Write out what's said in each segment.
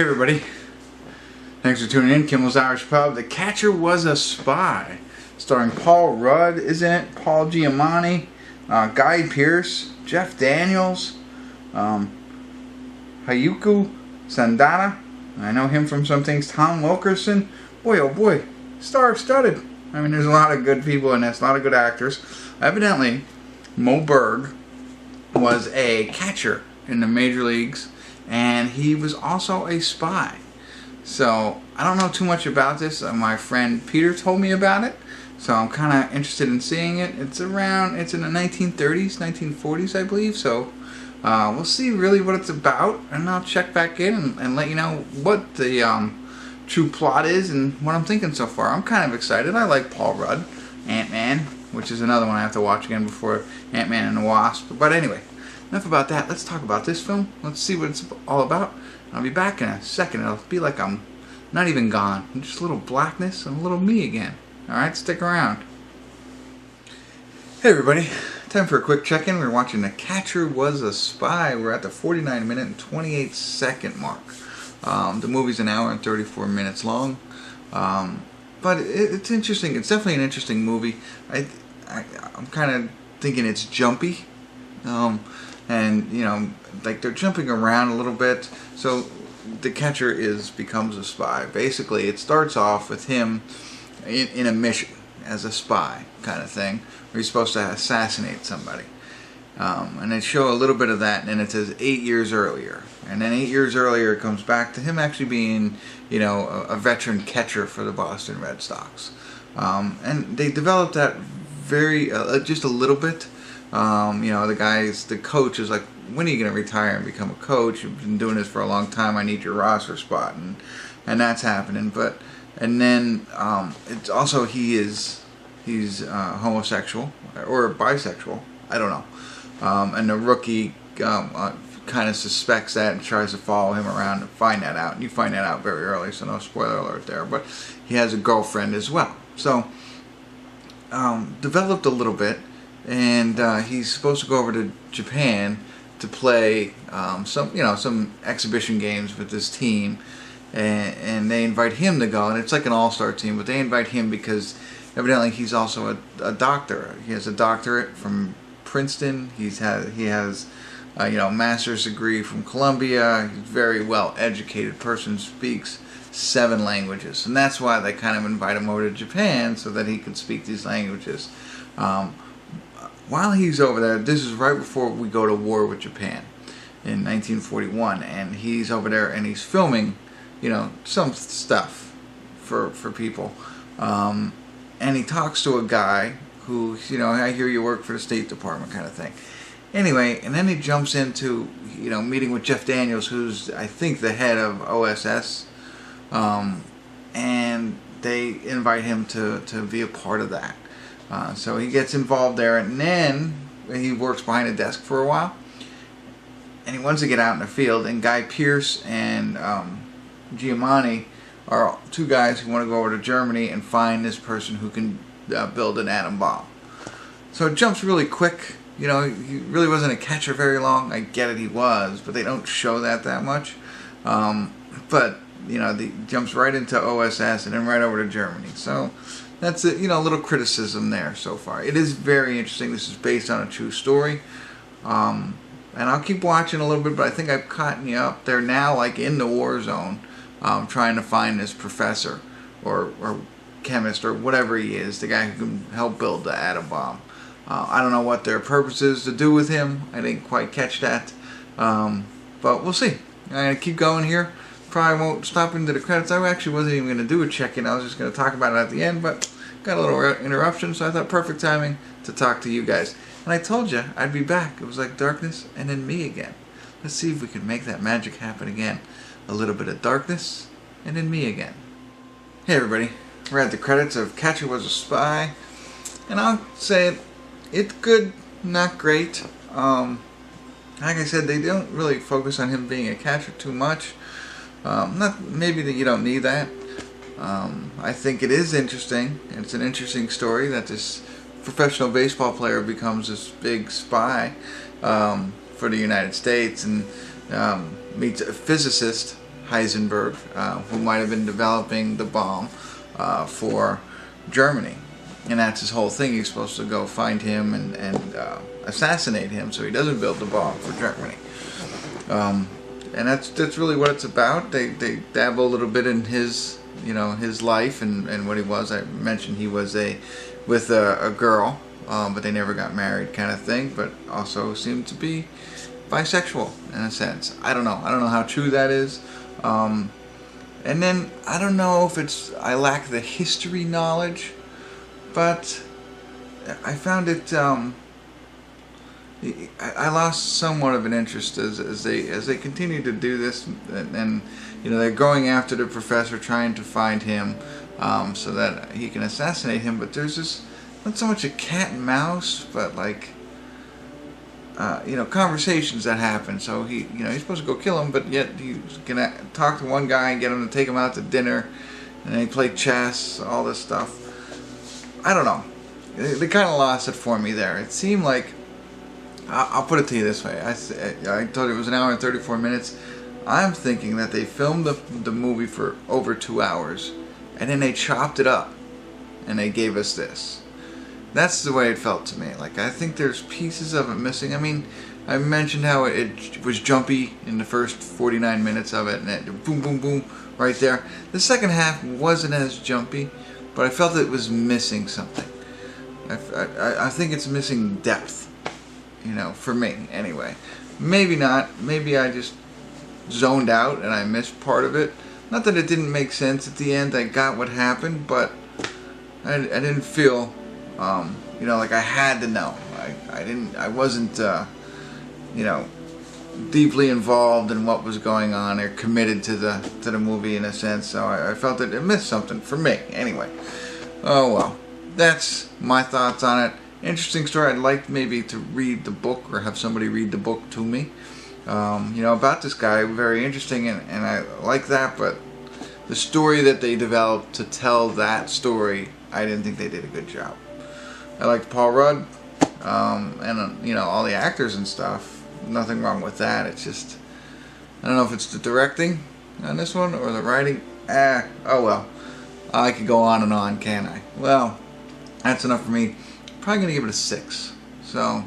Hey everybody, thanks for tuning in. Kimmel's Irish Pub. The Catcher Was a Spy, starring Paul Rudd, isn't it? Paul Giamatti, Guy Pearce, Jeff Daniels, Hayuku Sandana. I know him from some things. Tom Wilkerson. Boy, oh boy, star-studded. I mean, there's a lot of good people in this, a lot of good actors. Evidently, Mo Berg was a catcher in the major leagues, and he was also a spy. So I don't know too much about this. My friend Peter told me about it, so I'm kind of interested in seeing it. It's in the 1930s, 1940s, I believe. So we'll see really what it's about, and I'll check back in and let you know what the true plot is and what I'm thinking so far. I'm kind of excited. I like Paul Rudd, Ant-Man, which is another one I have to watch again before Ant-Man and the Wasp. But anyway, enough about that. Let's talk about this film. Let's see what it's all about. I'll be back in a second. It'll be like I'm not even gone. Just a little blackness and a little me again. Alright, stick around. Hey everybody. Time for a quick check-in. We're watching The Catcher Was a Spy. We're at the 49-minute and 28-second mark. The movie's an hour and 34 minutes long. But it's interesting. It's definitely an interesting movie. I'm kind of thinking it's jumpy. And, you know, like they're jumping around a little bit. So the catcher becomes a spy. Basically, it starts off with him in a mission as a spy kind of thing, where he's supposed to assassinate somebody. And they show a little bit of that, and then it says 8 years earlier. And then 8 years earlier, it comes back to him actually being, you know, a veteran catcher for the Boston Red Sox. And they developed that very, just a little bit. You know, the coach is like, when are you going to retire and become a coach? You've been doing this for a long time. I need your roster spot. And that's happening. And then, it's also, he's homosexual or bisexual. I don't know. And the rookie kind of suspects that and tries to follow him around to find that out. And you find that out very early, so no spoiler alert there. But he has a girlfriend as well. So, developed a little bit. And he's supposed to go over to Japan to play some exhibition games with this team. And they invite him to go. And it's like an all-star team, but they invite him because evidently he's also a doctor. He has a doctorate from Princeton. He has a master's degree from Columbia. He's a very well educated person, speaks 7 languages, and that's why they kind of invite him over to Japan so that he can speak these languages. While he's over there, this is right before we go to war with Japan in 1941, and he's over there and he's filming, some stuff for people. And he talks to a guy who, I hear you work for the State Department kind of thing. Anyway, and then he jumps into, meeting with Jeff Daniels, who's, I think, the head of OSS. And they invite him to be a part of that. So he gets involved there, and then he works behind a desk for a while. And he wants to get out in the field, and Guy Pearce and Giamatti are 2 guys who want to go over to Germany and find this person who can build an atom bomb. So it jumps really quick. He really wasn't a catcher very long. I get it, he was, but they don't show that much. But he jumps right into OSS and then right over to Germany. So that's a little criticism there so far. It is very interesting. This is based on a true story. And I'll keep watching a little bit, but I think I've caught you up. They're now like in the war zone, trying to find this professor or chemist or whatever he is, the guy who can help build the atom bomb. I don't know what their purpose is to do with him. I didn't quite catch that. But we'll see. I'm going to keep going here. Probably won't stop into the credits. I actually wasn't even going to do a check-in. I was just going to talk about it at the end, but got a little interruption, so I thought perfect timing to talk to you guys. And I told you I'd be back. It was like darkness and then me again. Let's see if we can make that magic happen again. A little bit of darkness and then me again. Hey everybody. We're at the credits of Catcher Was a Spy. And I'll say it's good, not great. Like I said, they don't really focus on him being a catcher too much. Maybe that you don't need that. I think it is interesting. It's an interesting story that this professional baseball player becomes this big spy for the United States and meets a physicist, Heisenberg, who might have been developing the bomb for Germany. And that's his whole thing. He's supposed to go find him and assassinate him so he doesn't build the bomb for Germany. And that's really what it's about. They dabble a little bit in his his life and what he was. I mentioned he was with a girl, but they never got married, kind of thing. But also seemed to be bisexual in a sense. I don't know how true that is. And then I don't know if I lack the history knowledge, but I found it. I lost somewhat of an interest as they continue to do this, and they're going after the professor, trying to find him so that he can assassinate him. But there's this not so much a cat and mouse, but like conversations that happen. So he's supposed to go kill him, but yet he's gonna talk to one guy and get him to take him out to dinner, and they play chess, all this stuff. I don't know. They kind of lost it for me there. It seemed like, I'll put it to you this way. I told you it was an hour and 34 minutes. I'm thinking that they filmed the movie for over 2 hours, and then they chopped it up, and they gave us this. That's the way it felt to me. Like, I think there's pieces of it missing. I mean, I mentioned how it was jumpy in the first 49 minutes of it, and it boom, boom, boom, right there. The second half wasn't as jumpy, but I felt it was missing something. I think it's missing depth. For me, anyway. Maybe not. Maybe I just zoned out and I missed part of it. Not that it didn't make sense at the end. I got what happened, but I didn't feel, like I had to know. I wasn't, deeply involved in what was going on or committed to the movie in a sense. So I felt that it missed something for me, anyway. Oh well, that's my thoughts on it. Interesting story. I'd like maybe to read the book or have somebody read the book to me. About this guy. Very interesting, and I like that, but the story that they developed to tell that story, I didn't think they did a good job. I liked Paul Rudd, and all the actors and stuff. Nothing wrong with that. It's just, I don't know if it's the directing on this one or the writing. Oh well. I could go on and on, can't I? Well, that's enough for me. Probably gonna give it a 6. So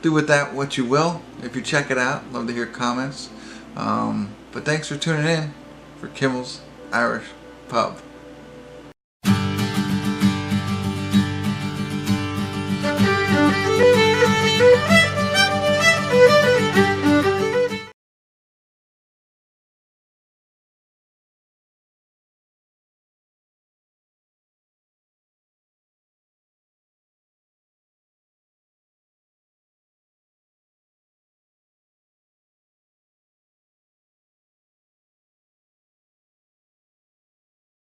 do with that what you will. If you check it out, love to hear comments. But thanks for tuning in for Kimmel's Irish Pub.